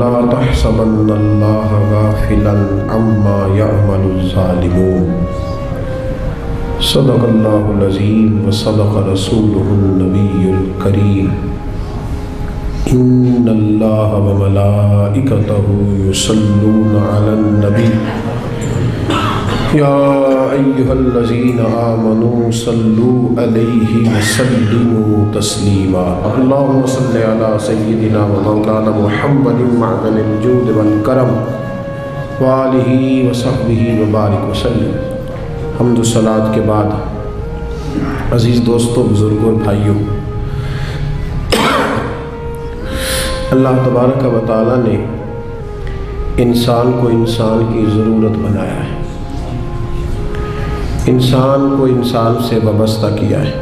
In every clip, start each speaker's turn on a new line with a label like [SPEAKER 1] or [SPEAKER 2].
[SPEAKER 1] لا تحسبن اللہ غافلا عما يعمل الظالمون صدق اللہ العظیم وصدق رسولہ النبی الکریم ان اللہ وملائکتہ یصلون علی النبی یا ایہا الذین آمنوا صلوا علیہ وسلموا تسلیما اللہم صلی علی سیدنا و مولانا محمد معدن الجود والکرم وآلہ وصحبہ وبارک وسلم۔ حمد و صلوات کے بعد عزیز دوستوں، بزرگوں، بھائیوں، اللہ تبارک و تعالیٰ نے انسان کو انسان کی ضرورت بنایا ہے، انسان کو انسان سے وابستہ کیا ہے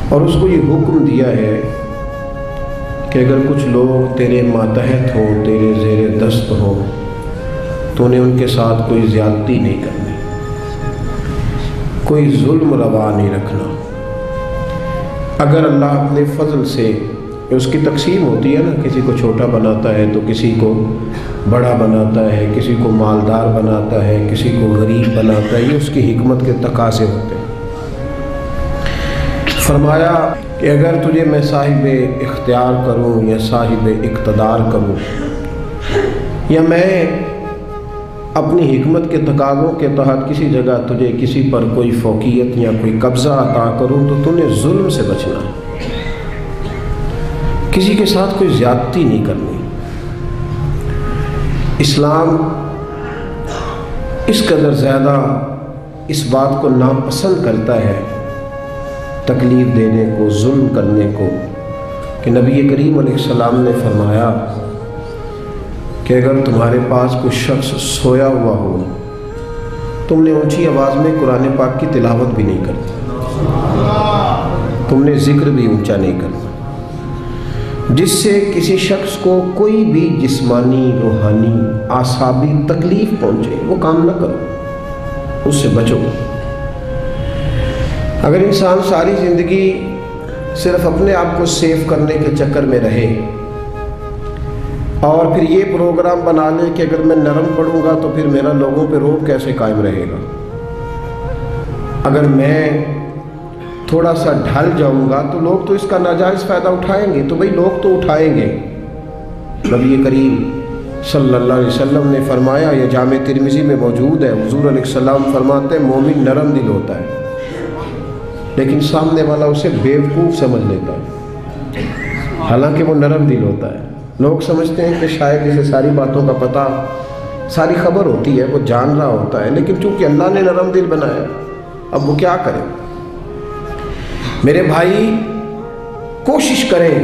[SPEAKER 1] اور اس کو یہ حکم دیا ہے کہ اگر کچھ لوگ تیرے ماتحت ہوں، تیرے زیر دست ہوں، تو انہیں ان کے ساتھ کوئی زیادتی نہیں کرنی، کوئی ظلم روا نہیں رکھنا۔ اگر اللہ اپنے فضل سے، اس کی تقسیم ہوتی ہے نا، کسی کو چھوٹا بناتا ہے تو کسی کو بڑا بناتا ہے، کسی کو مالدار بناتا ہے، کسی کو غریب بناتا ہے، یہ اس کی حکمت کے تقاضے ہوتے ہیں۔ فرمایا کہ اگر تجھے میں صاحب اختیار کروں یا صاحب اقتدار کروں، یا میں اپنی حکمت کے تقاضوں کے تحت کسی جگہ تجھے کسی پر کوئی فوقیت یا کوئی قبضہ عطا کروں، تو تو نے ظلم سے بچنا ہے، کسی کے ساتھ کوئی زیادتی نہیں کرنی۔ اسلام اس قدر زیادہ اس بات کو ناپسند کرتا ہے، تکلیف دینے کو، ظلم کرنے کو، کہ نبی کریم علیہ السلام نے فرمایا کہ اگر تمہارے پاس کوئی شخص سویا ہوا ہو، تم نے اونچی آواز میں قرآن پاک کی تلاوت بھی نہیں کرنی، تم نے ذکر بھی اونچا نہیں کرنا، جس سے کسی شخص کو کوئی بھی جسمانی، روحانی، اعصابی تکلیف پہنچے، وہ کام نہ کرو، اس سے بچو۔ اگر انسان ساری زندگی صرف اپنے آپ کو سیف کرنے کے چکر میں رہے اور پھر یہ پروگرام بنا لے کہ اگر میں نرم پڑوں گا تو پھر میرا لوگوں پہ رعب کیسے قائم رہے گا، اگر میں تھوڑا سا ڈھل جاؤں گا تو لوگ تو اس کا ناجائز فائدہ اٹھائیں گے، تو بھئی لوگ تو اٹھائیں گے۔ نبی کریم صلی اللہ علیہ وسلم نے فرمایا، یہ جامع ترمذی میں موجود ہے، حضور علیہ السلام فرماتے ہیں مومن نرم دل ہوتا ہے، لیکن سامنے والا اسے بیوقوف سمجھ لیتا ہے، حالانکہ وہ نرم دل ہوتا ہے۔ لوگ سمجھتے ہیں کہ شاید اسے ساری باتوں کا پتہ، ساری خبر ہوتی ہے، وہ جان رہا ہوتا ہے، لیکن چونکہ اللہ نے نرم دل بنایا، اب وہ کیا کرے؟ میرے بھائی، کوشش کریں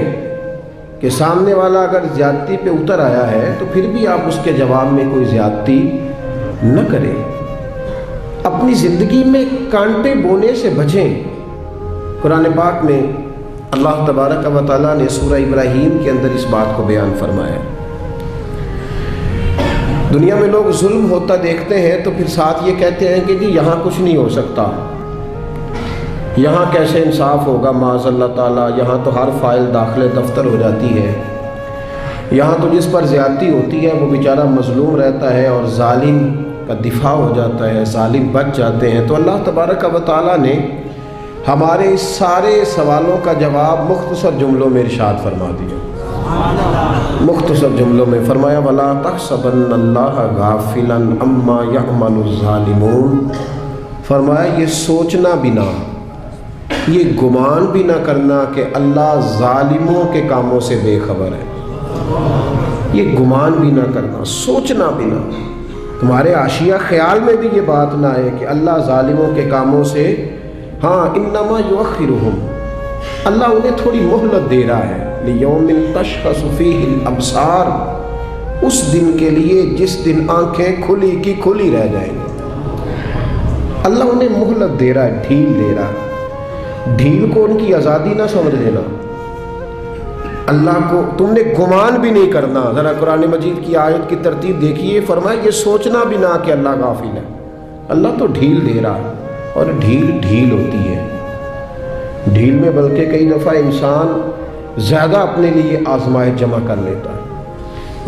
[SPEAKER 1] کہ سامنے والا اگر زیادتی پہ اتر آیا ہے تو پھر بھی آپ اس کے جواب میں کوئی زیادتی نہ کریں، اپنی زندگی میں کانٹے بونے سے بچیں۔ قرآن پاک میں اللہ تبارک و تعالیٰ نے سورہ ابراہیم کے اندر اس بات کو بیان فرمایا۔ دنیا میں لوگ ظلم ہوتا دیکھتے ہیں تو پھر ساتھ یہ کہتے ہیں کہ جی یہاں کچھ نہیں ہو سکتا، یہاں کیسے انصاف ہوگا، معاذ اللہ تعالیٰ، یہاں تو ہر فائل داخل دفتر ہو جاتی ہے، یہاں تو جس پر زیادتی ہوتی ہے وہ بیچارہ مظلوم رہتا ہے اور ظالم کا دفاع ہو جاتا ہے، ظالم بچ جاتے ہیں۔ تو اللہ تبارک و تعالیٰ نے ہمارے اس سارے سوالوں کا جواب مختصر جملوں میں ارشاد فرما دیا، مختصر جملوں میں فرمایا، وَلَا تَحْسَبَنَّ اللَّهَ غَافِلًا عَمَّا يَعْمَلُ الظَّالِمُونَ، فرمایا یہ سوچنا بھی نہ، یہ گمان بھی نہ کرنا کہ اللہ ظالموں کے کاموں سے بے خبر ہے، یہ گمان بھی نہ کرنا، سوچنا بھی نہ، تمہارے عاشیہ خیال میں بھی یہ بات نہ آئے کہ اللہ ظالموں کے کاموں سے، ہاں انما یؤخرہم، اللہ انہیں تھوڑی مہلت دے رہا ہے، لیوم تشخص فیہ الابصار، اس دن کے لیے جس دن آنکھیں کھلی کی کھلی رہ جائیں گی۔ اللہ انہیں مہلت دے رہا ہے، ڈھیل دے رہا ہے، ڈھیل کو ان کی آزادی نہ سمجھ لینا، اللہ کو تم نے گمان بھی نہیں کرنا۔ ذرا قرآن مجید کی آیت کی ترتیب دیکھیے، فرمایا یہ سوچنا بھی نہ کہ اللہ غافل ہے، اللہ تو ڈھیل دے رہا ہے، اور ڈھیل ہوتی ہے، ڈھیل میں بلکہ کئی دفعہ انسان زیادہ اپنے لیے آزمائش جمع کر لیتا ہے۔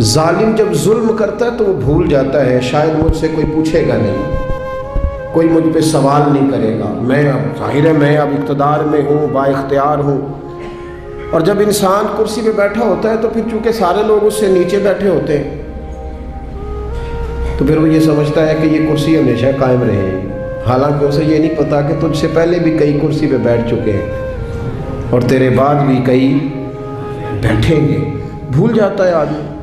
[SPEAKER 1] ظالم جب ظلم کرتا ہے تو وہ بھول جاتا ہے شاید مجھ سے کوئی پوچھے گا نہیں، کوئی مجھ پہ سوال نہیں کرے گا، میں اب ظاہر ہے میں اب اقتدار میں ہوں، با اختیار ہوں۔ اور جب انسان کرسی پہ بیٹھا ہوتا ہے تو پھر چونکہ سارے لوگ اس سے نیچے بیٹھے ہوتے ہیں تو پھر وہ یہ سمجھتا ہے کہ یہ کرسی ہمیشہ قائم رہے گی، حالانکہ اسے یہ نہیں پتا کہ تجھ سے پہلے بھی کئی کرسی پہ بیٹھ چکے ہیں اور تیرے بعد بھی کئی بیٹھیں گے۔ بھول جاتا ہے آدمی۔